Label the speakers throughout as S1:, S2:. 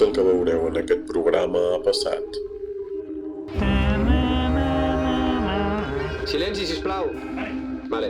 S1: Tot el que veureu en aquest programa ha passat.
S2: Silenci, sisplau. Vale.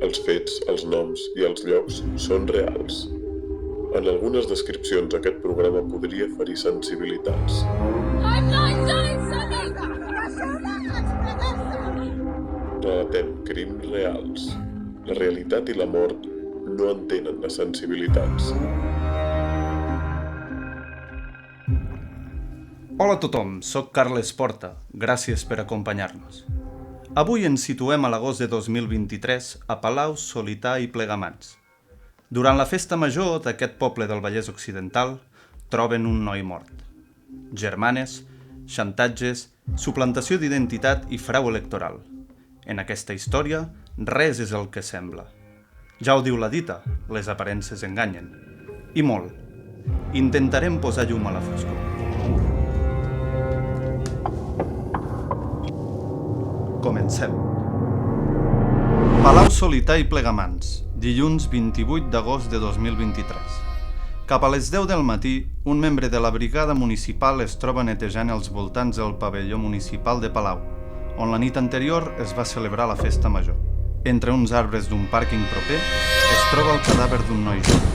S1: Els fets, els noms i els llocs són reals. En algunes descripcions aquest programa podria ferir sensibilitats. Relatem crims reals. La realitat i la mort no entenen les sensibilitats.
S3: Hola a tothom, soc Carles Porta. Gràcies per acompanyar-nos. Avui ens situem a l'agost de 2023 a Palau, Solità i Plegamans. Durant la festa major d'aquest poble del Vallès Occidental, troben un noi mort. Germanes, xantatges, suplantació d'identitat i frau electoral. En aquesta història, res és el que sembla. Ja ho diu la dita, les aparences enganyen. I molt. Intentarem posar llum a la foscor. Comencem. Palau, Solità i Plegamans, dilluns 28 d'agost de 2023. Cap a les 10 del matí, un membre de la brigada municipal es troba netejant els voltants del pavelló municipal de Palau, on la nit anterior es va celebrar la festa major. Entre uns arbres d'un pàrquing proper es troba el cadàver d'un noi jove.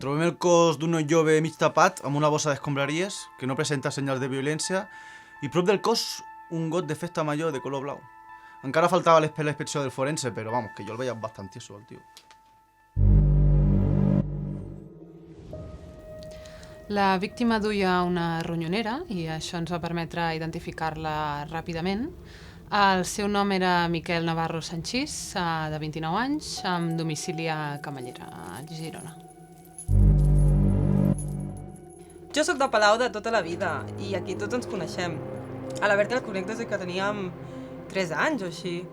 S4: Trobem el cos d'un noi jove mig tapat amb una bossa d'escombraries que no presenta senyals de violència i prop del cos un got de festa major de color blau. Encara faltava la inspecció del forense, però vamos, que jo el veia bastant tieso, el tio.
S5: La víctima duia una ronyonera i això ens va permetre identificar-la ràpidament. El seu nom era Miquel Navarro Sanchís, de 29 anys, amb domicili a Camallera, a Girona.
S6: Jo sóc de Palau de tota la vida i aquí tots ens coneixem. A la Berta el conec des que teníem 3 anys o així.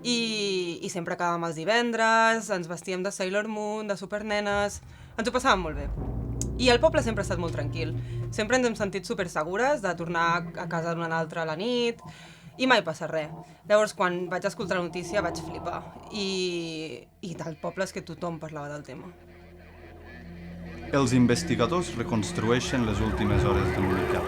S6: I sempre acabàvem els divendres, ens vestíem de Sailor Moon, de supernenes. Ens ho passàvem molt bé. I el poble sempre ha estat molt tranquil. Sempre ens hem sentit supersegures de tornar a casa d'un altre a la nit i mai passa res. Llavors, quan vaig escoltar la notícia vaig flipar. I del poble és que tothom parlava del tema.
S3: Els investigadors reconstrueixen les últimes hores de Miquel.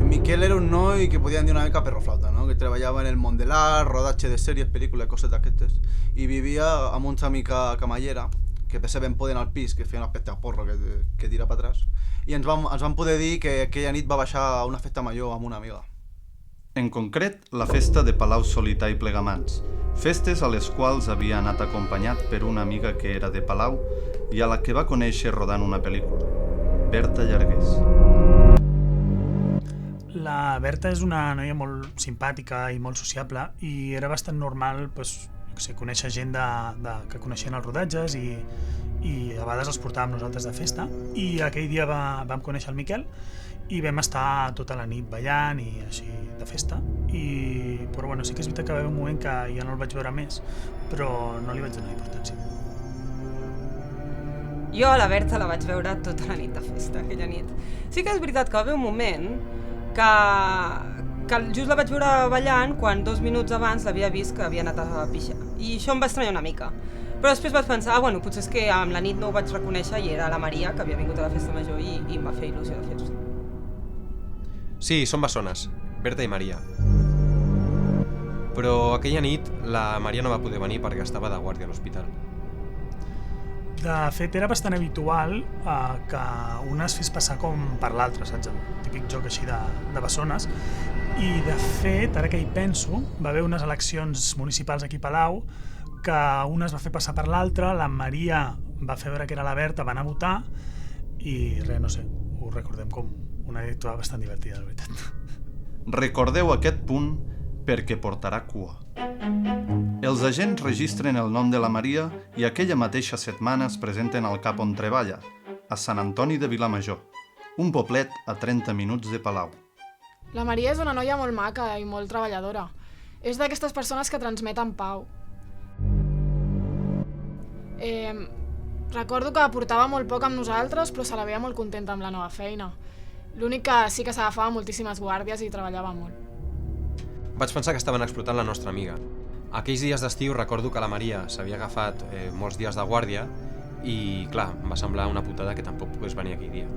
S4: En Miquel era un noi que podien dir una mica perroflauta, no? Que treballava en el món de l'art, rodatge de sèries, pel·lícules, coses d'aquestes, i vivia amb un amic a Camallera, que passaven podent al pis, que feia una espècie de porro que tira per atràs, i ens van poder dir que aquella nit va baixar a una festa major amb una amiga.
S3: En concret, la festa de Palau, Solità i Plegamans, festes a les quals havia anat acompanyat per una amiga que era de Palau i a la que va conèixer rodant una pel·lícula, Berta Llargués.
S7: La Berta és una noia molt simpàtica i molt sociable i era bastant normal conèixer gent que coneixien els rodatges i a vegades els portàvem nosaltres de festa. I aquell dia vam conèixer el Miquel i vam estar tota la nit ballant i així de festa. Però bueno, sí que és veritat que va haver un moment que ja no el vaig veure més, però no li vaig donar importància.
S6: Jo a la Berta la vaig veure tota la nit de festa, aquella nit. Sí que és veritat que va haver un moment que just la vaig veure ballant quan 2 minuts abans l'havia vist que havia anat a pixar. I això em va estranyar una mica. Però després vaig pensar, bueno, potser és que amb la nit no ho vaig reconèixer i era la Maria, que havia vingut a la festa major i em va fer il·lusió de fer-ho.
S2: Sí, són bessones, Berta i Maria. Però aquella nit la Maria no va poder venir perquè estava de guàrdia a l'hospital.
S7: De fet, era bastant habitual que una es fes passar com per l'altra, saps? El típic joc així de bessones. I, de fet, ara que hi penso, va haver unes eleccions municipals aquí a Palau que una es va fer passar per l'altra, la Maria va fer veure que era la Berta, va anar a votar i res, no sé, ho recordem com una anècdota bastant divertida, de veritat.
S3: Recordeu aquest punt perquè portarà cua. Els agents registren el nom de la Maria i aquella mateixa setmana es presenten al cap on treballa, a Sant Antoni de Vilamajor, un poblet a 30 minuts de Palau.
S8: La Maria és una noia molt maca i molt treballadora. És d'aquestes persones que transmeten pau. Recordo que portava molt poc amb nosaltres, però se la veia molt contenta amb la nova feina. L'únic que sí que s'agafava moltíssimes guàrdies i treballava molt.
S2: Vaig pensar que estaven explotant la nostra amiga. Aquells dies d'estiu recordo que la Maria s'havia agafat molts dies de guàrdia I, clar, em va semblar una putada que tampoc pogués venir aquell dia.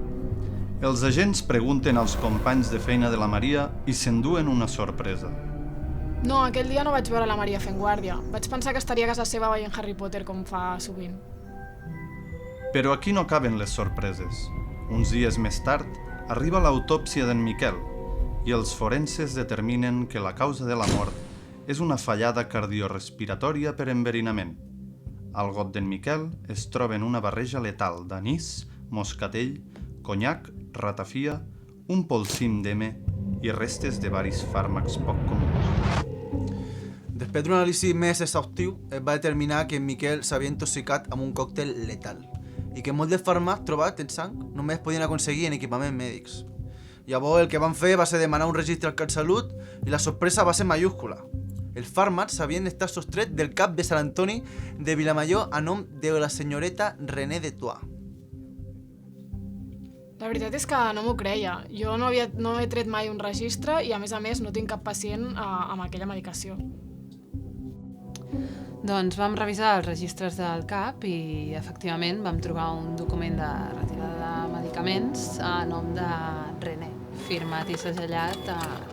S3: Els agents pregunten als companys de feina de la Maria i s'enduen una sorpresa.
S8: No, aquell dia no vaig veure la Maria fent guàrdia. Vaig pensar que estaria a casa seva veient Harry Potter com fa sovint.
S3: Però aquí no caben les sorpreses. Uns dies més tard, arriba l'autòpsia d'en Miquel i els forenses determinen que la causa de la mort és una fallada cardiorespiratòria per enverinament. Al got d'en Miquel es troben una barreja letal d'anís, moscatell, conyac, ratafia, un polsim d'M i restes de varis fàrmacs poc comuns.
S4: Després d'un anàlisi més exhaustiu, es va determinar que en Miquel s'havia intoxicat amb un còctel letal i que molts dels fàrmacs trobats en sang només podien aconseguir en equipaments mèdics. Llavors el que van fer va ser demanar un registre al CatSalut i la sorpresa va ser mayúscula. Els fàrmacs havien estat sostrets del cap de Sant Antoni de Vilamajor a nom de la senyoreta René de Tois.
S8: La veritat és que no m'ho creia. Jo no he tret mai un registre i a més no tinc cap pacient amb aquella medicació.
S5: Doncs vam revisar els registres del CAP i efectivament vam trobar un document de retirada de medicaments a nom de René, firmat i segellat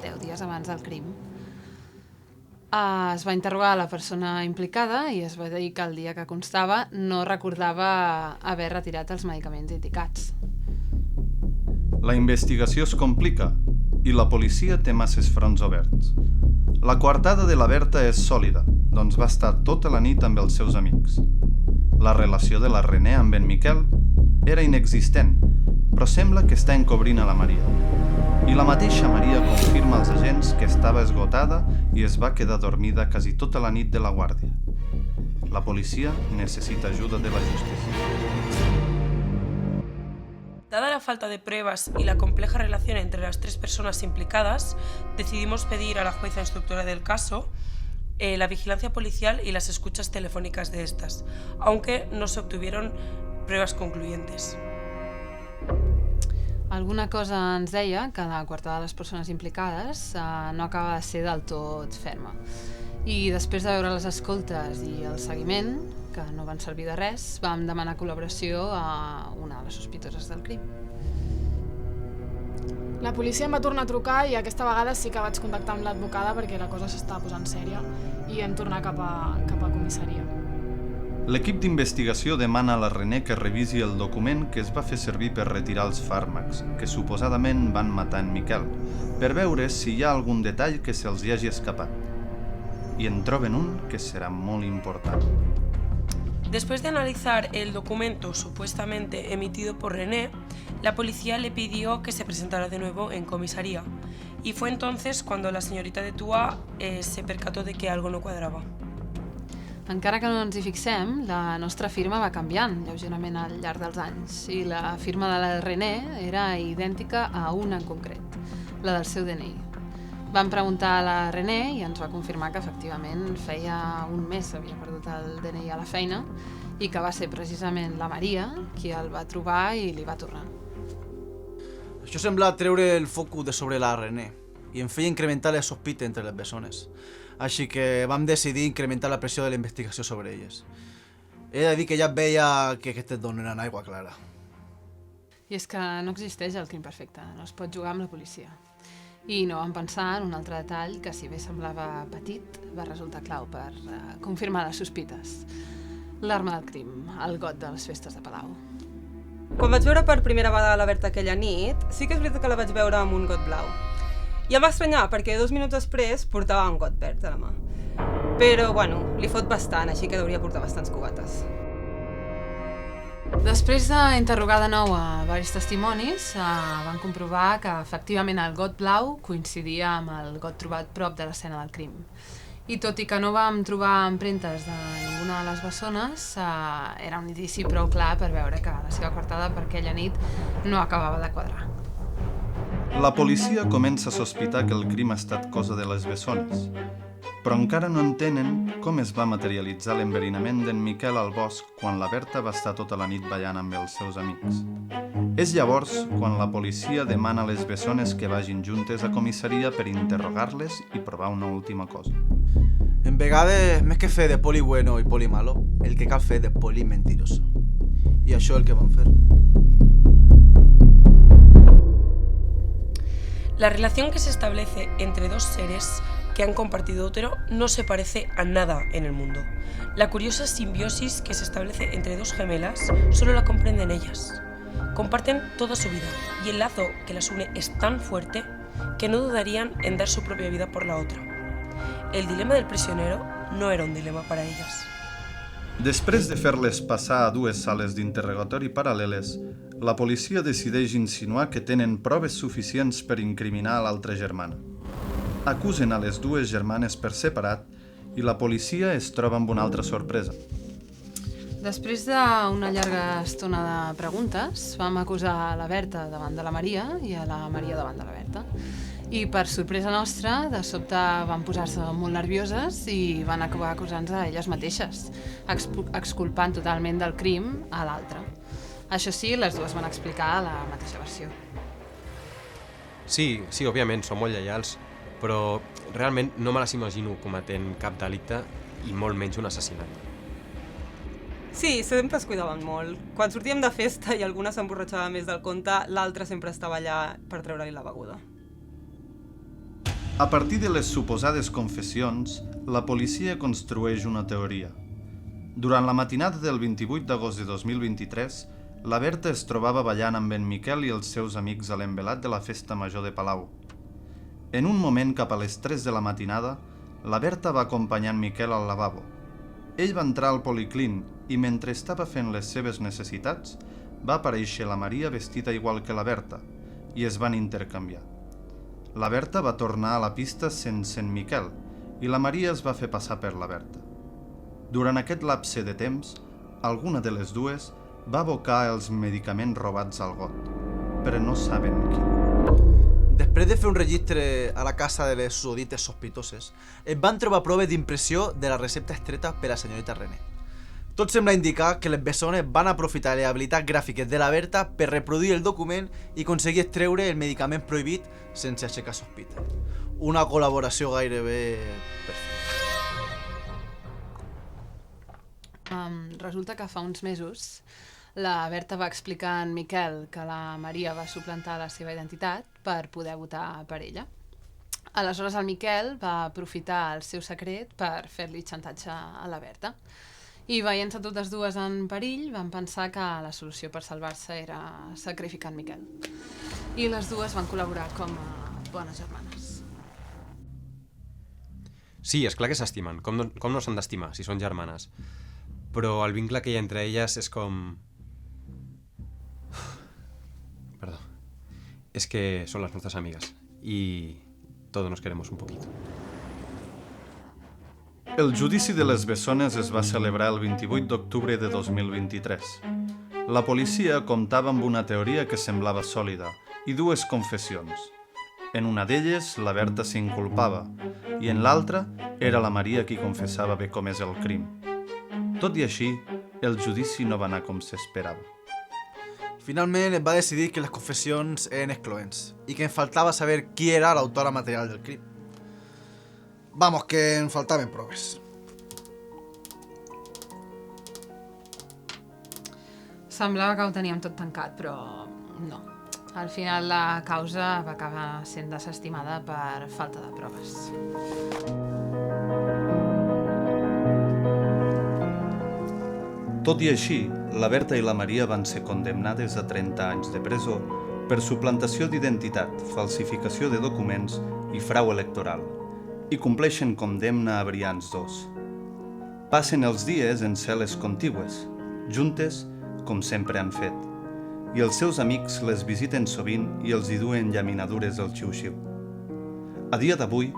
S5: 10 dies abans del crim. Es va interrogar la persona implicada i es va dir que el dia que constava no recordava haver retirat els medicaments indicats.
S3: La investigació es complica i la policia té masses fronts oberts. La coartada de la Berta és sòlida, doncs va estar tota la nit amb els seus amics. La relació de la René amb en Miquel era inexistent, però sembla que està encobrint a la Maria. I la mateixa Maria confirma als agents que estava esgotada i es va quedar dormida quasi tota la nit de la guàrdia. La policia necesita ajuda de la justícia.
S9: Dada la falta de pruebas y la compleja relación entre las tres personas implicadas, decidimos pedir a la jueza instructora del caso la vigilancia policial y las escuchas telefónicas de estas, aunque no se obtuvieron pruebas concluyentes.
S5: Alguna cosa ens deia que la coartada de les persones implicades no acaba de ser del tot ferma. I després de veure les escoltes i el seguiment, que no van servir de res, vam demanar col·laboració a una de les sospitoses del crim.
S8: La policia em va tornar a trucar i aquesta vegada sí que vaig contactar amb l'advocada perquè la cosa s'estava posant sèria i hem tornat cap a comissaria.
S3: L'equip d'investigació demana a la René que revisi el document que es va fer servir per retirar els fàrmacs, que suposadament van matar en Miquel, per veure si hi ha algun detall que se'ls hi hagi escapat. I en troben un que serà molt important.
S9: Después de analizar el documento supuestamente emitido por René, la policía le pidió que se presentara de nuevo en comisaría. Y fue entonces cuando la señorita de Tois se percató de que algo no cuadraba.
S5: Encara que no ens hi fixem, la nostra firma va canviant lleugerament al llarg dels anys i la firma de la René era idèntica a una en concret, la del seu DNI. Vam preguntar a la René i ens va confirmar que efectivament feia un mes havia perdut el DNI a la feina i que va ser precisament la Maria qui el va trobar i li va tornar.
S4: Això sembla treure el focus de sobre la René i em feia incrementar les sospites entre les bessones. Així que vam decidir incrementar la pressió de la investigació sobre elles. He de dir que ja veia que aquestes dos no eren aigua clara.
S5: I és que no existeix el crim perfecte, no es pot jugar amb la policia. I no vam pensar en un altre detall que, si bé semblava petit, va resultar clau per confirmar les sospites. L'arma del crim, el got de les festes de Palau.
S6: Quan vaig veure per primera vegada la Berta aquella nit, sí que és veritat que la vaig veure amb un got blau. I em va estranyar perquè 2 minuts després portava un got verd a la mà. Però, bueno, li fot bastant, així que hauria portar bastants cubates.
S5: Després d'interrogar de nou a diversos testimonis, van comprovar que efectivament el got blau coincidia amb el got trobat prop de l'escena del crim. I tot i que no vam trobar empremtes de ninguna de les bessones, era un indici prou clar per veure que la seva coartada per aquella nit no acabava de quadrar.
S3: La policia comença a sospitar que el crim ha estat cosa de les bessones, però encara no entenen com es va materialitzar l'enverinament d'en Miquel al bosc quan la Berta va estar tota la nit ballant amb els seus amics. És llavors quan la policia demana a les bessones que vagin juntes a comissaria per interrogar-les i provar una última cosa.
S4: En vegades, més que fer de poli bueno i poli malo, el que cal fer de poli mentiroso. I això és el que van fer.
S9: La relación que se establece entre dos seres que han compartido útero no se parece a nada en el mundo. La curiosa simbiosis que se establece entre dos gemelas solo la comprenden ellas. Comparten toda su vida y el lazo que las une es tan fuerte que no dudarían en dar su propia vida por la otra. El dilema del prisionero no era un dilema para ellas.
S3: Després de fer-les passar a dues sales d'interrogatori paral·leles, la policia decideix insinuar que tenen proves suficients per incriminar a l'altra germana. Acusen a les dues germanes per separat i la policia es troba amb una altra sorpresa.
S5: Després d'una llarga estona de preguntes, vam acusar la Berta davant de la Maria i a la Maria davant de la Berta. I per sorpresa nostra, de sobte van posar-se molt nervioses i van acabar acusant-se a elles mateixes, exculpant totalment del crim a l'altra. Això sí, les dues van explicar la mateixa versió.
S2: Sí, òbviament, són molt lleials, però realment no me les imagino cometent cap delicte i molt menys un assassinat.
S6: Sí, sempre es cuidaven molt. Quan sortíem de festa i alguna s'emborratxava més del compte, l'altra sempre estava allà per treure-li la beguda.
S3: A partir de les suposades confessions, la policia construeix una teoria. Durant la matinada del 28 d'agost de 2023, la Berta es trobava ballant amb en Miquel i els seus amics a l'envelat de la festa major de Palau. En un moment cap a les 3 de la matinada, la Berta va acompanyar en Miquel al lavabo. Ell va entrar al policlín i mentre estava fent les seves necessitats, va aparèixer la Maria vestida igual que la Berta i es van intercanviar. La Berta va tornar a la pista sense en Miquel i la Maria es va fer passar per la Berta. Durant aquest lapse de temps, alguna de les dues va abocar els medicaments robats al got, però no saben quin.
S4: Després de fer un registre a la casa de les susodites sospitoses, es van trobar proves d'impressió de la recepta extreta per la senyorita René. Tot sembla indicar que les bessones van aprofitar les habilitats gràfiques de la Berta per reproduir el document i aconseguir extreure el medicament prohibit sense aixecar sospita. Una col·laboració gairebé perfecta.
S5: Resulta que fa uns mesos la Berta va explicar a en Miquel que la Maria va suplantar la seva identitat per poder votar per ella. Aleshores el Miquel va aprofitar el seu secret per fer-li xantatge a la Berta. I veient-se totes dues en perill, van pensar que la solució per salvar-se era sacrificar en Miquel. I les dues van col·laborar com a bones germanes.
S2: Sí, és clar que s'estimen. Com no s'han d'estimar, si són germanes? Però el vincle que hi ha entre elles és com... Perdó. És que són les nostres amigues. I todos nos queremos un poquito.
S3: El judici de les bessones es va celebrar el 28 d'octubre de 2023. La policia comptava amb una teoria que semblava sòlida i dues confessions. En una d'elles, la Berta s'inculpava i en l'altra era la Maria qui confessava haver comès el crim. Tot i així, el judici no va anar com s'esperava.
S4: Finalment es va decidir que les confessions eren excloents i que ens faltava saber qui era l'autora material del crim. Vamos, que ens faltaven proves.
S5: Semblava que ho teníem tot tancat, però no. Al final la causa va acabar sent desestimada per falta de proves.
S3: Tot i així, la Berta i la Maria van ser condemnades a 30 anys de presó per suplantació d'identitat, falsificació de documents i frau electoral, i compleixen condemna a Brians 2. Passen els dies en cel·les contigües, juntes com sempre han fet, i els seus amics les visiten sovint i els hi duen llaminadures al xiu-xiu. A dia d'avui,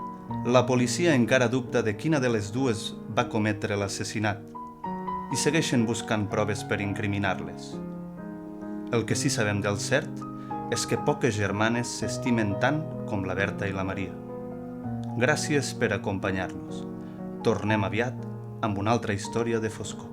S3: la policia encara dubta de quina de les dues va cometre l'assassinat i segueixen buscant proves per incriminar-les. El que sí sabem del cert és que poques germanes s'estimen tant com la Berta i la Maria. Gràcies per acompanyar-nos. Tornem aviat amb una altra història de foscor.